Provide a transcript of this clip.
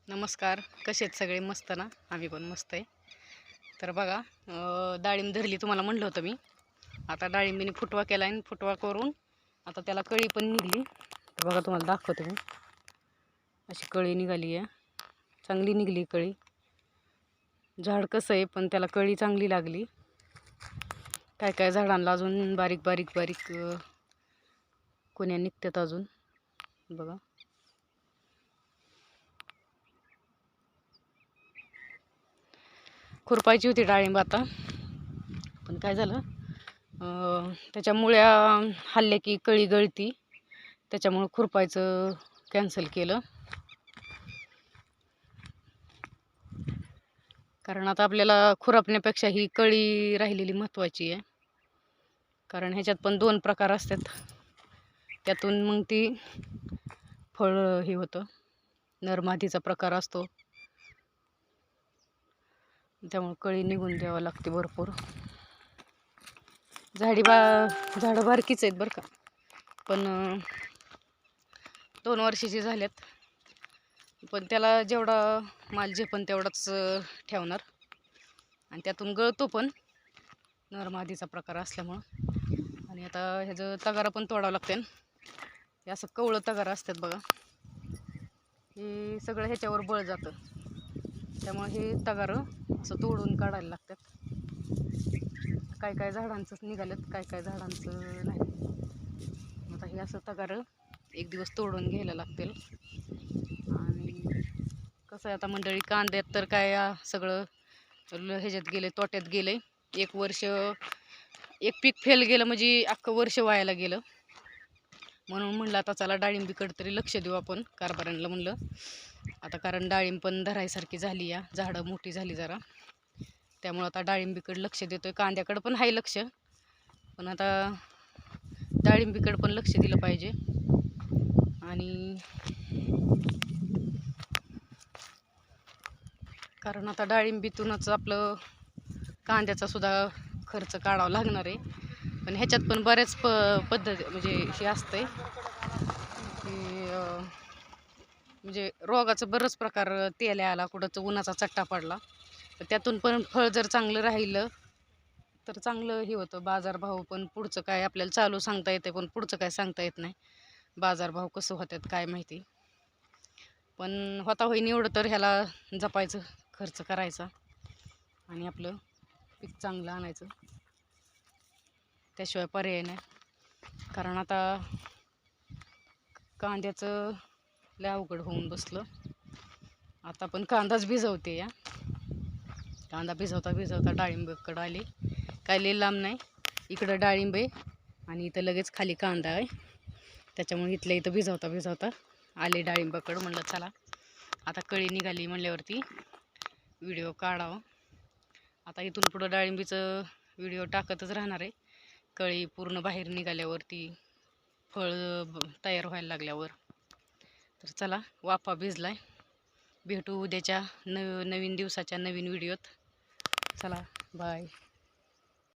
नमस्कार. कसे आहेत सगळे? मस्त ना? आम्ही पण मस्त आहे. तर बघा, डाळिंब धरली तुम्हाला म्हणलं होतं मी. आता डाळिंबीने फुटवा केला आणि फुटवा करून आता त्याला कळी पण निघली. तर बघा तुम्हाला दाखवते मी. अशी कळी निघाली आहे, चांगली निघली कळी. झाड कसं आहे पण त्याला कळी चांगली लागली. काय काय झाडांना अजून बारीक बारीक बारीक कोण्या निघतात अजून. बघा खुरपायची होती डाळिंब आता, पण काय झालं, त्याच्या मुळ्या हल्ल्या की कळी गळती, त्याच्यामुळं खुरपायचं कॅन्सल केलं. कारण आता आपल्याला खुरपण्यापेक्षा ही कळी राहिलेली महत्त्वाची आहे. कारण ह्याच्यात पण 2 प्रकार असतात, त्यातून मग ती फळ हे होतं. नरमादीचा प्रकार असतो, त्यामुळे कळी निघून द्यावं लागते भरपूर. झाडं बारकीच आहेत बरं का, पण 2 वर्षाची झाल्यात. पण त्याला जेवढा माल झेपन तेवढाच ठेवणार, आणि त्यातून गळतो पण नरमादीचा प्रकार असल्यामुळं. आणि आता ह्याचं तगारा पण तोडावं लागते. हे असं कवळं तगारा असतात बघा, हे सगळं ह्याच्यावर बळ जातं, त्यामुळे हे तगारं असं तोडून काढायला लागतात. काय काय झाडांचंच निघालेत, काय काय झाडांचं नाही. आता हे असं तगारं एक दिवस तोडून घ्यायला लागतील. आणि कसं आहे आता मंडळी, कांद्यात तर काय सगळं ह्याच्यात गेले, तोट्यात गेले. एक वर्ष एक पीक फेल गेलं म्हणजे अख्खं वर्ष वायाला गेलं. म्हणून म्हणलं आता चला डाळिंबीकडे तरी लक्ष देऊ आपण कारभाऱ्यांना म्हणलं आता, कारण डाळिंब पण धरायसारखी झाली, या झाडं मोठी झाली जरा, त्यामुळं आता डाळिंबीकडे लक्ष देतोय. कांद्याकडं पण आहे लक्ष, पण आता डाळिंबीकडे पण लक्ष दिलं पाहिजे. आणि कारण आता डाळिंबीतूनच आपलं कांद्याचा सुद्धा खर्च काढावा लागणार आहे. पण ह्याच्यात पण बऱ्याच पद्धती म्हणजे हे असतंय की म्हणजे रोगाचं बरंच प्रकार. तेल आला, कुठंच उन्हाचा चट्टा पडला, तर त्यातून पण फळ जर चांगलं राहिलं तर चांगलं हे होतं. बाजारभाव पण पुढचं काय आपल्याला चालू सांगता येते, पण पुढचं काय सांगता येत नाही. बाजारभाव कसं होतात काय माहिती. पण होता होईन एवढं तर ह्याला जपायचं, खर्च करायचा आणि आपलं पीक चांगलं आणायचं, त्याशिवाय पर्याय नाही. कारण आता कांद्याचं लय अवघड होऊन बसलं. आता पण कांदाच भिजवते या, कांदा भिजवता भिजवता डाळिंबकडं आली. काय लय लांब नाही, इकडं डाळिंब आहे आणि इथं लगेच खाली कांदा आहे, त्याच्यामुळे इथल्या इथं भिजवता भिजवता आले डाळिंबाकडं. म्हणलं चला आता कळी निघाली म्हणल्यावरती व्हिडिओ काढावं. आता इथून पुढं डाळिंबीचं व्हिडिओ टाकतच राहणार आहे, कळी पूर्ण बाहेर निघाल्यावरती, फळ तयार व्हायला लागल्यावर. तर चला, वाफा भिजलाय. भेटू उद्याच्या नवीन दिवसाच्या नवीन व्हिडिओत. चला बाय.